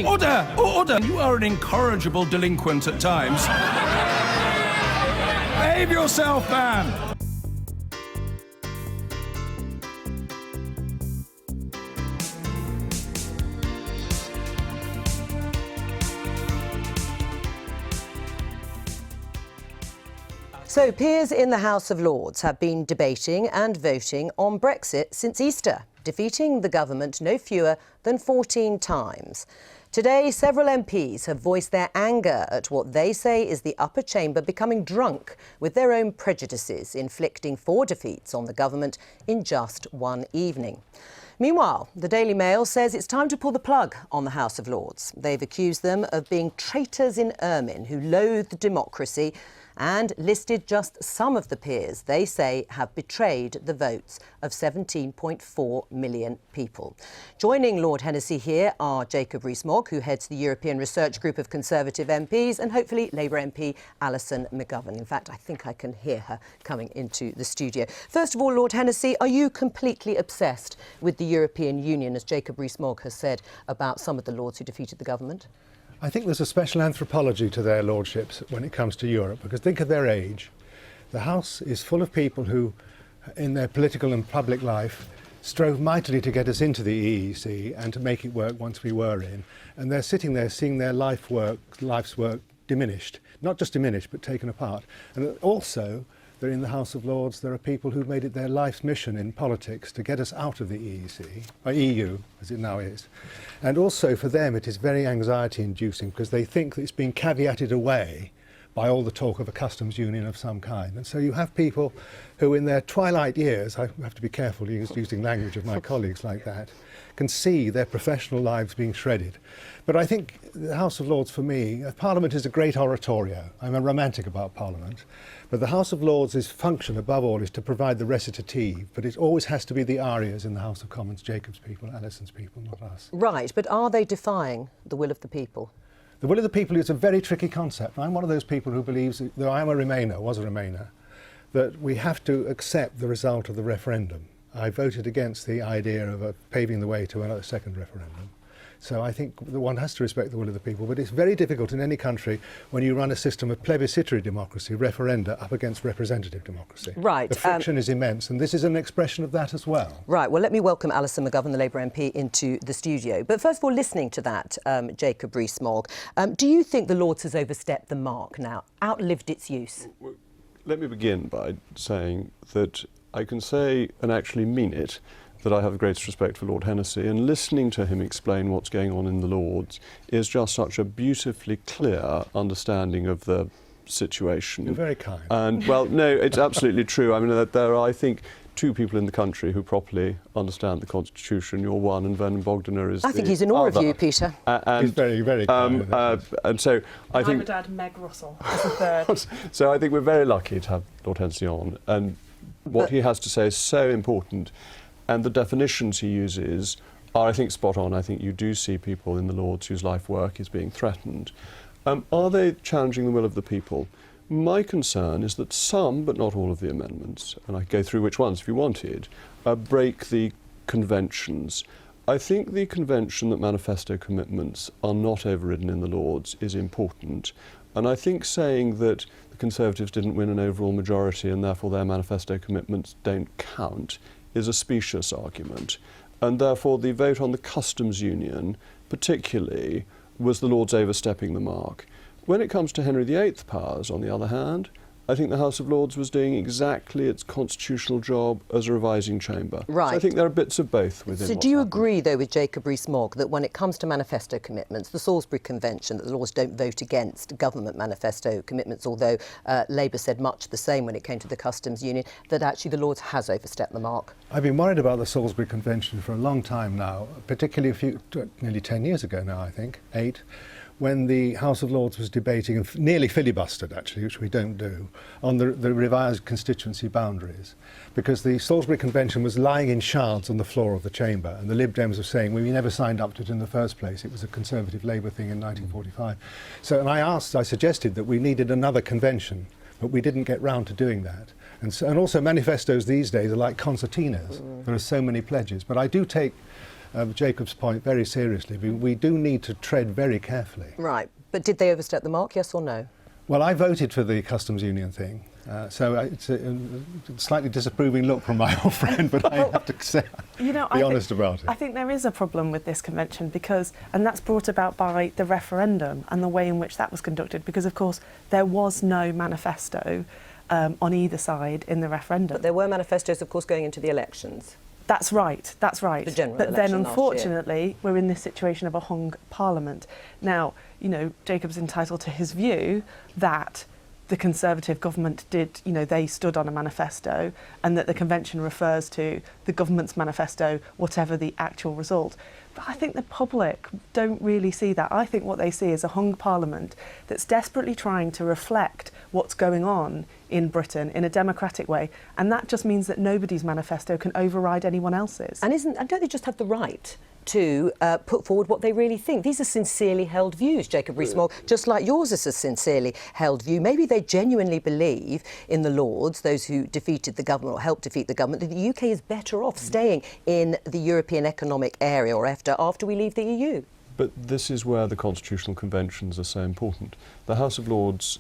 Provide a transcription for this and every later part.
Order! Order! You are an incorrigible delinquent at times. Behave yourself, man! So, peers in the House of Lords have been debating and voting on Brexit since Easter, defeating the government no fewer than 14 times. Today, several MPs have voiced their anger at what they say is the upper chamber becoming drunk with their own prejudices, inflicting 4 defeats on the government in just one evening. Meanwhile, the Daily Mail says it's time to pull the plug on the House of Lords. They've accused them of being traitors in ermine who loathe democracy and listed just some of the peers they say have betrayed the votes of 17.4 million people. Joining Lord Hennessy here are Jacob Rees Mogg, who heads the European Research Group of Conservative MPs, and hopefully Labour MP Alison McGovern. In fact, I think I can hear her coming into the studio. First of all, Lord Hennessy, are you completely obsessed with the European Union, as Jacob Rees Mogg has said about some of the lords who defeated the government? I think there's a special anthropology to their lordships when it comes to Europe, because think of their age. The House is full of people who, in their political and public life, strove mightily to get us into the EEC and to make it work once we were in. And they're sitting there seeing their life's work diminished. Not just diminished, but taken apart. And also, they're in the House of Lords, there are people who've made it their life's mission in politics to get us out of the EEC, or EU, as it now is. And also for them it is very anxiety-inducing because they think that it's being caveated away by all the talk of a customs union of some kind. And so you have people who in their twilight years, I have to be careful using language of my colleagues like that, can see their professional lives being shredded. But I think the House of Lords, for me, Parliament is a great oratorio. I'm a romantic about Parliament. But the House of Lords' function, above all, is to provide the recitative. But it always has to be the arias in the House of Commons, Jacob's people, Alison's people, not us. Right, but are they defying the will of the people? The will of the people is a very tricky concept. I'm one of those people who believes, though I am a Remainer, was a Remainer, that we have to accept the result of the referendum. I voted against the idea of paving the way to another second referendum. So I think that one has to respect the will of the people, but it's very difficult in any country when you run a system of plebiscitary democracy, referenda, up against representative democracy. Right. The friction is immense, and this is an expression of that as well. Right. Well, let me welcome Alison McGovern, the Labour MP, into the studio. But first of all, listening to that, Jacob Rees Mogg, do you think the Lords has overstepped the mark now, outlived its use? Well, let me begin by saying that I can say, and actually mean it, that I have the greatest respect for Lord Hennessy, and listening to him explain what's going on in the Lords is just such a beautifully clear understanding of the situation. You're very kind. And, well, no, it's absolutely true. I mean, there are, I think, 2 people in the country who properly understand the Constitution. You're one, and Vernon Bogdanor is I think he's in awe of you, Peter. He's very, very kind. And so I think... I would add Meg Russell as the third. So I think we're very lucky to have Lord Hennessy on, and what he has to say is so important. And the definitions he uses are, I think, spot on. I think you do see people in the Lords whose life work is being threatened. Are they challenging the will of the people? My concern is that some, but not all of the amendments, and I could go through which ones if you wanted, break the conventions. I think the convention that manifesto commitments are not overridden in the Lords is important. And I think saying that the Conservatives didn't win an overall majority and therefore their manifesto commitments don't count is a specious argument, and therefore the vote on the customs union particularly was the Lords overstepping the mark. When it comes to Henry VIII powers, on the other hand, I think the House of Lords was doing exactly its constitutional job as a revising chamber. Right. So I think there are bits of both within. So do you agree, though, with Jacob Rees Mogg that when it comes to manifesto commitments, the Salisbury Convention, that the Lords don't vote against government manifesto commitments, although Labour said much the same when it came to the customs union, that actually the Lords has overstepped the mark? I've been worried about the Salisbury Convention for a long time now, particularly nearly 10 years ago now, I think, 8. When the House of Lords was debating, and nearly filibustered actually, which we don't do, on the revised constituency boundaries, because the Salisbury Convention was lying in shards on the floor of the chamber, and the Lib Dems were saying, well, we never signed up to it in the first place, it was a Conservative Labour thing in 1945. So, and I suggested that we needed another convention, but we didn't get round to doing that. And also manifestos these days are like concertinas. There are so many pledges. But I do take Jacob's point very seriously. We do need to tread very carefully. Right, but did they overstep the mark, yes or no? Well, I voted for the customs union thing, so it's a slightly disapproving look from my old friend, but I have to say, be honest about it. I think there is a problem with this convention and that's brought about by the referendum and the way in which that was conducted, because of course there was no manifesto on either side in the referendum. But there were manifestos, of course, going into the elections. That's right. The general but then, election unfortunately, we're in this situation of a hung parliament. Now, Jacob's entitled to his view that the Conservative government did, they stood on a manifesto, and that the convention refers to the government's manifesto, whatever the actual result. But I think the public don't really see that. I think what they see is a hung parliament that's desperately trying to reflect what's going on in Britain in a democratic way, and that just means that nobody's manifesto can override anyone else's. And don't they just have the right to put forward what they really think? These are sincerely held views, Jacob Rees-Mogg, just like yours is a sincerely held view. Maybe they genuinely believe in the Lords, those who defeated the government or helped defeat the government, that the UK is better off staying in the European Economic Area or after we leave the EU. But this is where the constitutional conventions are so important. The House of Lords,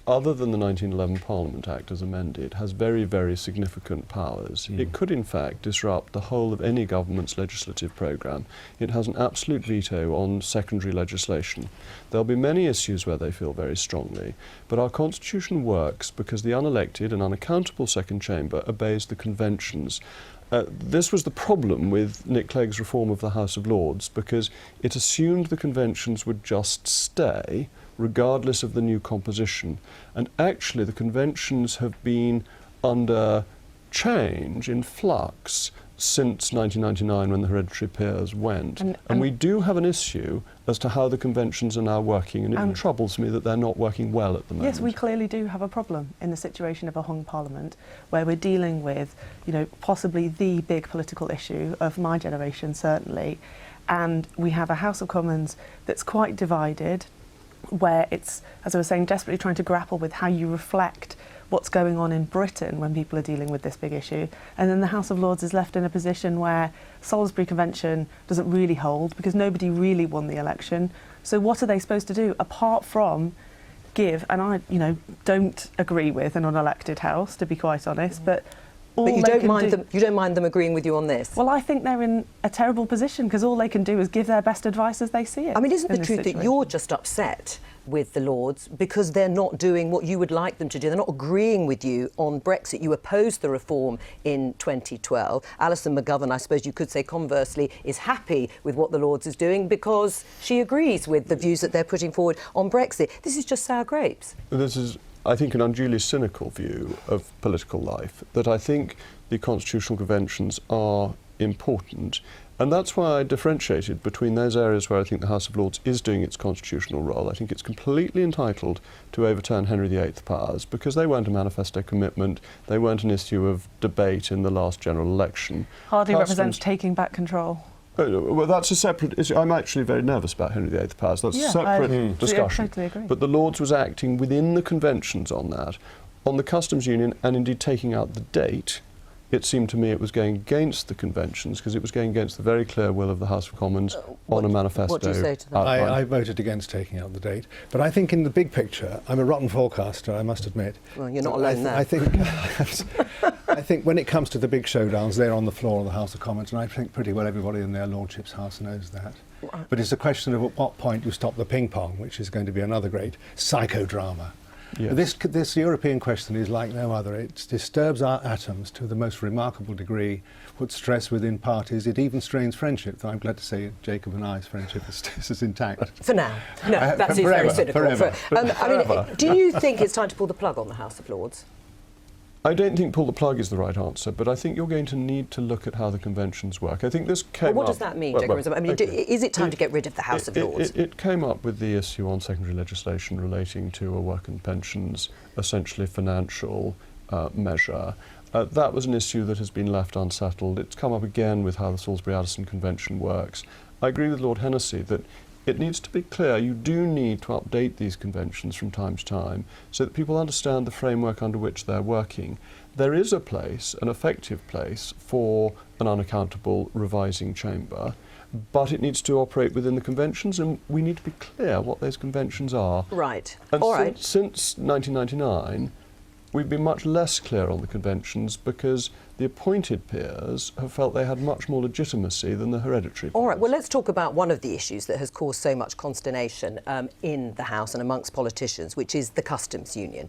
other than the 1911 Parliament Act as amended, has very, very significant powers. It could, in fact, disrupt the whole of any government's legislative programme. It has an absolute veto on secondary legislation. There'll be many issues where they feel very strongly, but our constitution works because the unelected and unaccountable second chamber obeys the conventions. This was the problem with Nick Clegg's reform of the House of Lords, because it assumed the conventions would just stay regardless of the new composition. And actually the conventions have been under change, in flux, since 1999 when the hereditary peers went. And we do have an issue as to how the conventions are now working, and it troubles me that they're not working well at the moment. Yes, we clearly do have a problem in the situation of a hung parliament, where we're dealing with, possibly the big political issue of my generation, certainly. And we have a House of Commons that's quite divided, where it's, as I was saying, desperately trying to grapple with how you reflect what's going on in Britain when people are dealing with this big issue. And then the House of Lords is left in a position where Salisbury Convention doesn't really hold, because nobody really won the election. So what are they supposed to do apart from give, and I don't agree with an unelected House, to be quite honest, but you don't mind them agreeing with you on this? Well, I think they're in a terrible position, because all they can do is give their best advice as they see it. I mean, isn't the truth that you're just upset with the Lords because they're not doing what you would like them to do? They're not agreeing with you on Brexit. You opposed the reform in 2012. Alison McGovern, I suppose you could say conversely, is happy with what the Lords is doing because she agrees with the views that they're putting forward on Brexit. This is just sour grapes. This is, I think, an unduly cynical view of political life, that I think the constitutional conventions are important. And that's why I differentiated between those areas where I think the House of Lords is doing its constitutional role. I think it's completely entitled to overturn Henry VIII powers, because they weren't a manifesto commitment, they weren't an issue of debate in the last general election. Hardly represents taking back control. Well, that's a separate issue. I'm actually very nervous about Henry VIII powers. That's a separate discussion. I totally agree. But the Lords was acting within the conventions on that. On the customs union, and indeed taking out the date, it seemed to me it was going against the conventions, because it was going against the very clear will of the House of Commons on a manifesto. What do you say to that? I voted against taking out the date. But I think in the big picture, I'm a rotten forecaster, I must admit. Well, you're not alone there. I think when it comes to the big showdowns, they're on the floor of the House of Commons, and I think pretty well everybody in their Lordship's House knows that. But it's a question of at what point you stop the ping-pong, which is going to be another great psychodrama. Yes. This European question is like no other. It disturbs our atoms to the most remarkable degree, puts stress within parties. It even strains friendship, though I'm glad to say Jacob and I's friendship is intact. For now. No, that seems very cynical. Forever. I mean, do you think it's time to pull the plug on the House of Lords? I don't think pull the plug is the right answer, but I think you're going to need to look at how the conventions work. I think this came up... Well, what does that mean, Jacob? I mean, is it time to get rid of the House of Lords? It came up with the issue on secondary legislation relating to a work and pensions, essentially financial measure. That was an issue that has been left unsettled. It's come up again with how the Salisbury-Addison Convention works. I agree with Lord Hennessy that it needs to be clear you do need to update these conventions from time to time so that people understand the framework under which they're working. There is a place, an effective place, for an unaccountable revising chamber. but it needs to operate within the conventions, and we need to be clear what those conventions are. Right. And All right. since 1999, we've been much less clear on the conventions because the appointed peers have felt they had much more legitimacy than the hereditary peers. All right, well, let's talk about one of the issues that has caused so much consternation in the House and amongst politicians, which is the customs union.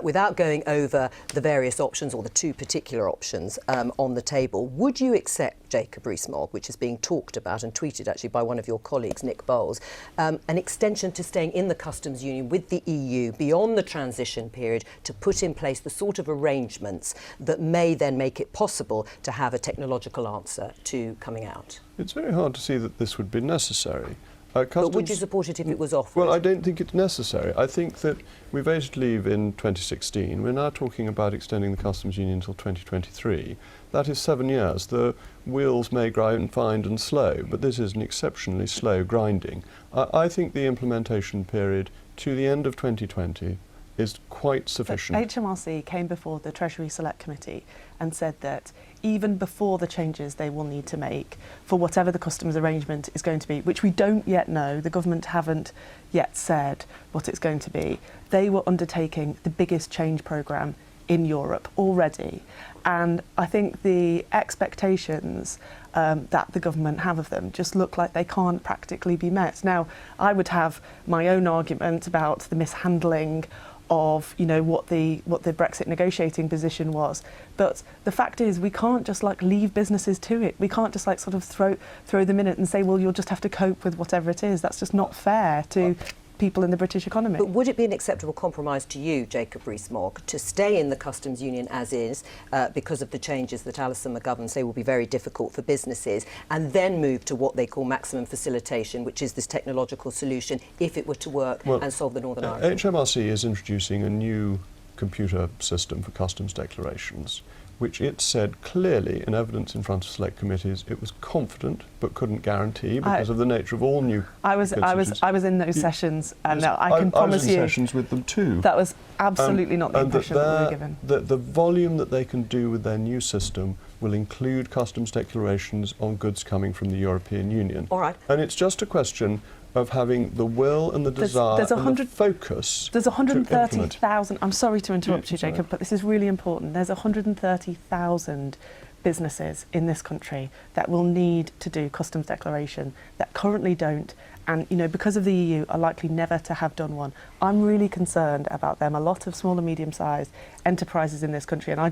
Without going over the various options or the two particular options on the table, would you accept, Jacob Rees-Mogg, which is being talked about and tweeted actually by one of your colleagues, Nick Bowles, an extension to staying in the customs union with the EU beyond the transition period to put in place the sort of arrangements that may then make it possible to have a technological answer to coming out? It's very hard to see that this would be necessary. But would you support it if it was offered? Well, I don't think it's necessary. I think that we voted leave in 2016. We're now talking about extending the customs union until 2023. That is 7 years. The wheels may grind fine and slow, but this is an exceptionally slow grinding. I think the implementation period to the end of 2020 is quite sufficient. But HMRC came before the Treasury Select Committee and said that even before the changes they will need to make for whatever the customs arrangement is going to be, which we don't yet know, the government haven't yet said what it's going to be, they were undertaking the biggest change programme in Europe already. And I think the expectations that the government have of them just look like they can't practically be met. Now, I would have my own argument about the mishandling of, you know, what the Brexit negotiating position was, but the fact is we can't just like leave businesses to it. We can't just like sort of throw them in it and say, well, you'll just have to cope with whatever it is. That's just not fair to people in the British economy. But would it be an acceptable compromise to you, Jacob Rees-Mogg, to stay in the customs union as is because of the changes that Alison McGovern say will be very difficult for businesses, and then move to what they call maximum facilitation, which is this technological solution if it were to work and solve the Northern Ireland? HMRC is introducing a new computer system for customs declarations, which it said clearly in evidence in front of select committees it was confident but couldn't guarantee because of the nature of all new. I was in those sessions, and I can promise you. I was in sessions with them too. That was absolutely not the impression that we were given. The volume that they can do with their new system will include customs declarations on goods coming from the European Union. All right. And it's just a question of having the will and the desire and the focus. There's 130,000. I'm sorry to interrupt you, Jacob, but this is really important. There's 130,000 businesses in this country that will need to do customs declaration that currently don't, and you know, because of the EU, are likely never to have done one. I'm really concerned about them. A lot of small and medium-sized enterprises in this country, and I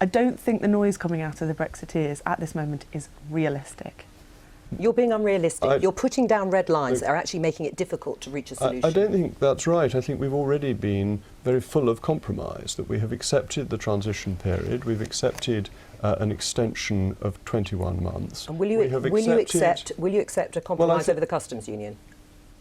don't think the noise coming out of the Brexiteers at this moment is realistic. You're being unrealistic. You're putting down red lines that are actually making it difficult to reach a solution. I don't think that's right. I think we've already been very full of compromise, that we have accepted the transition period, we've accepted an extension of 21 months. And will you accept a compromise over the customs union?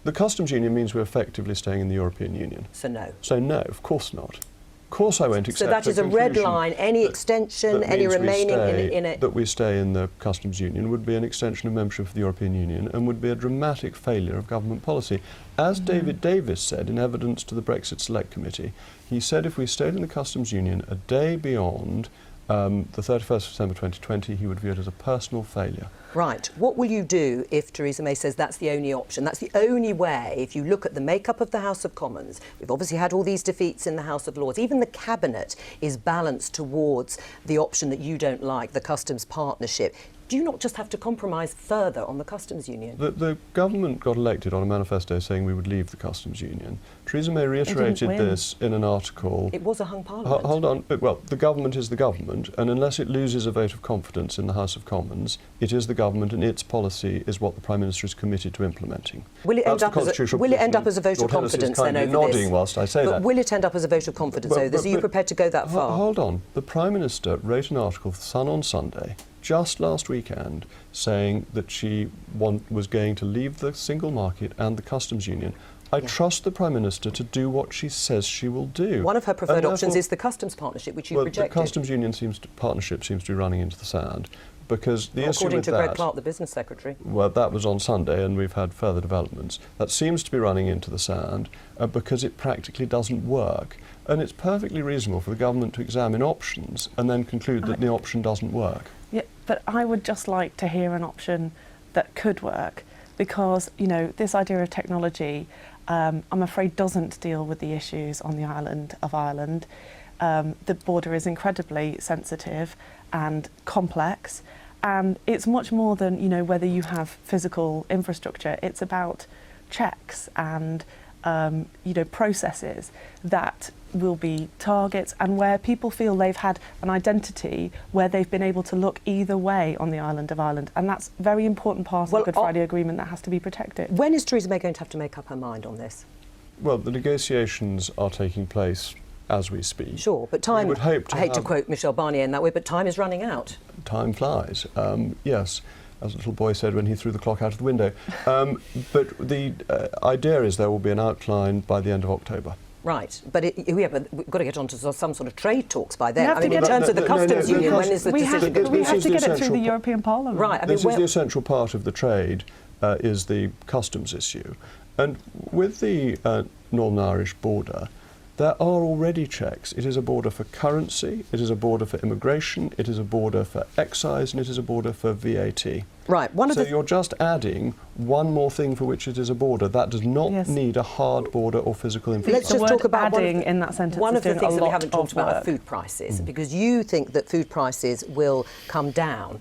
The customs union means we're effectively staying in the European Union. So no. So no, of course not. Of course I won't accept. So that is a red line. Any extension, any remaining in it. That we stay in the customs union would be an extension of membership of the European Union and would be a dramatic failure of government policy. As David Davis said in evidence to the Brexit Select Committee, he said if we stayed in the customs union a day beyond the 31st of December 2020, he would view it as a personal failure. Right. What will you do if Theresa May says that's the only option? That's the only way, if you look at the makeup of the House of Commons. We've obviously had all these defeats in the House of Lords. Even the Cabinet is balanced towards the option that you don't like, the customs partnership. Do you not just have to compromise further on the customs union? The government got elected on a manifesto saying we would leave the customs union. Theresa May reiterated this in an article. It was a hung parliament. Hold on. Well, the government is the government, and unless it loses a vote of confidence in the House of Commons, it is the government, and its policy is what the Prime Minister is committed to implementing. Will it end up as a vote of confidence then over nodding this? whilst I say that. Will it end up as a vote of confidence over this? Are you prepared to go that far? Hold on. The Prime Minister wrote an article for The Sun on Sunday just last weekend saying that she was going to leave the single market and the customs union. I trust the Prime Minister to do what she says she will do. One of her preferred options is the customs partnership, which you rejected. The customs union partnership seems to be running into the sand because the issue with according to Greg Clark, the business secretary. Well, that was on Sunday, and we've had further developments. That seems to be running into the sand because it practically doesn't work. And it's perfectly reasonable for the government to examine options and then conclude that the option doesn't work. Yeah, but I would just like to hear an option that could work, because, you know, this idea of technology, I'm afraid, doesn't deal with the issues on the island of Ireland. The border is incredibly sensitive and complex, and it's much more than, you know, whether you have physical infrastructure. It's about checks and you know, processes that will be targets, and where people feel they've had an identity where they've been able to look either way on the island of Ireland, and that's a very important part of the Good Friday Agreement that has to be protected. When is Theresa May going to have to make up her mind on this? Well, the negotiations are taking place as we speak. Sure, but time, I hate to quote Michel Barnier in that way, but time is running out. Time flies, yes, as a little boy said when he threw the clock out of the window. But the idea is there will be an outline by the end of October. Right, but we've got to get on to some sort of trade talks by then. I mean, in terms of the customs union, when is the decision? We have to get it through the European Parliament. Right, I mean, this is the essential part of the trade, is the customs issue. And with the Northern Irish border, there are already checks. It is a border for currency, it is a border for immigration, it is a border for excise, and it is a border for VAT. Right. So you're just adding one more thing for which it is a border. That does not need a hard border or physical infrastructure. Let's just talk about adding in that sentence. One of the things that we haven't talked about work. are food prices, because you think that food prices will come down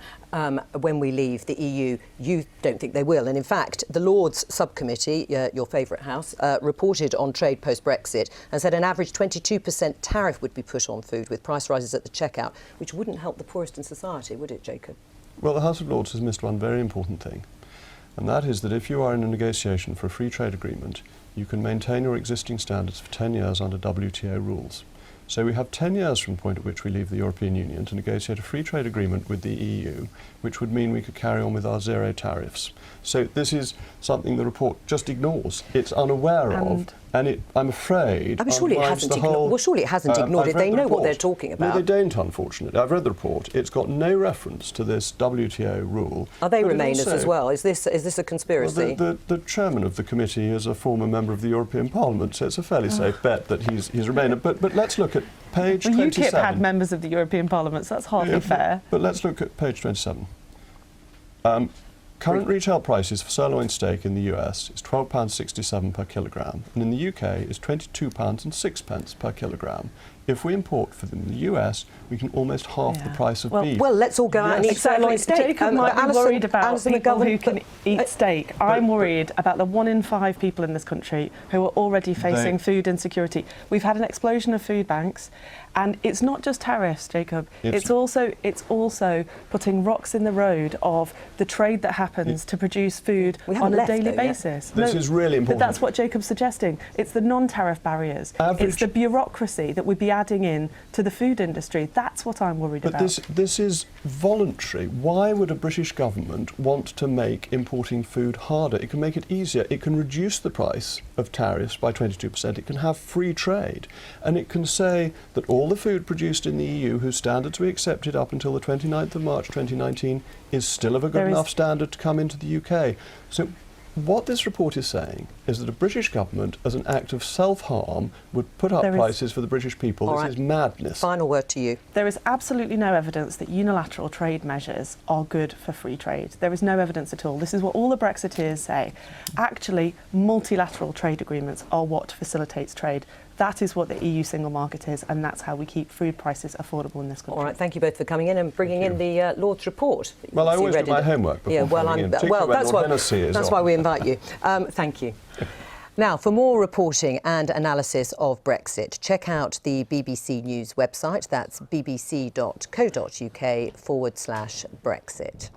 when we leave the EU. You don't think they will. And in fact, the Lords subcommittee, your favourite house, reported on trade post-Brexit and said an average 22% tariff would be put on food, with price rises at the checkout, which wouldn't help the poorest in society, would it, Jacob? Well, the House of Lords has missed one very important thing, and that is that if you are in a negotiation for a free trade agreement, you can maintain your existing standards for 10 years under WTO rules. So we have 10 years from the point at which we leave the European Union to negotiate a free trade agreement with the EU, which would mean we could carry on with our zero tariffs. So this is something the report just ignores. It's unaware of, and I'm afraid... I mean, surely it hasn't ignored. Well, surely it hasn't ignored it. They know what they're talking about. No, they don't, unfortunately. I've read the report. It's got no reference to this WTO rule. Are they Remainers as well? Is this a conspiracy? Well, the chairman of the committee is a former member of the European Parliament, so it's a fairly safe bet that he's Remainer. But let's look at page 27. UKIP had members of the European Parliament, so that's hardly fair. But let's look at page 27. Current retail prices for sirloin steak in the US is £12.67 per kilogramme, and in the UK is £22.06 per kilogramme. If we import from the US, we can almost half the price of beef. Well, let's all go out and eat sirloin steak. Jacob might be worried about Alison people McGovern, who can eat steak. I'm worried about the 1 in 5 people in this country who are already facing food insecurity. We've had an explosion of food banks, and it's not just tariffs, Jacob. It's also putting rocks in the road of the trade that happens to produce food on a daily basis. This is really important. But that's what Jacob's suggesting. It's the non-tariff barriers. It's the bureaucracy that would be adding in to the food industry. That's what I'm worried about. But this is voluntary. Why would a British government want to make importing food harder? It can make it easier. It can reduce the price of tariffs by 22%. It can have free trade. And it can say that all the food produced in the EU, whose standards we accepted up until the 29th of March 2019, is still of a good enough standard to come into the UK. So what this report is saying is that a British government, as an act of self-harm, would put up prices for the British people. This is madness. Final word to you. There is absolutely no evidence that unilateral trade measures are good for free trade. There is no evidence at all. This is what all the Brexiteers say. Actually, multilateral trade agreements are what facilitates trade. That is what the EU single market is, and that's how we keep food prices affordable in this country. All right, thank you both for coming in and bringing in the Lord's report. Well, I always do my homework before coming in, that's why we invite you. Thank you. Now, for more reporting and analysis of Brexit, check out the BBC News website. That's bbc.co.uk/Brexit.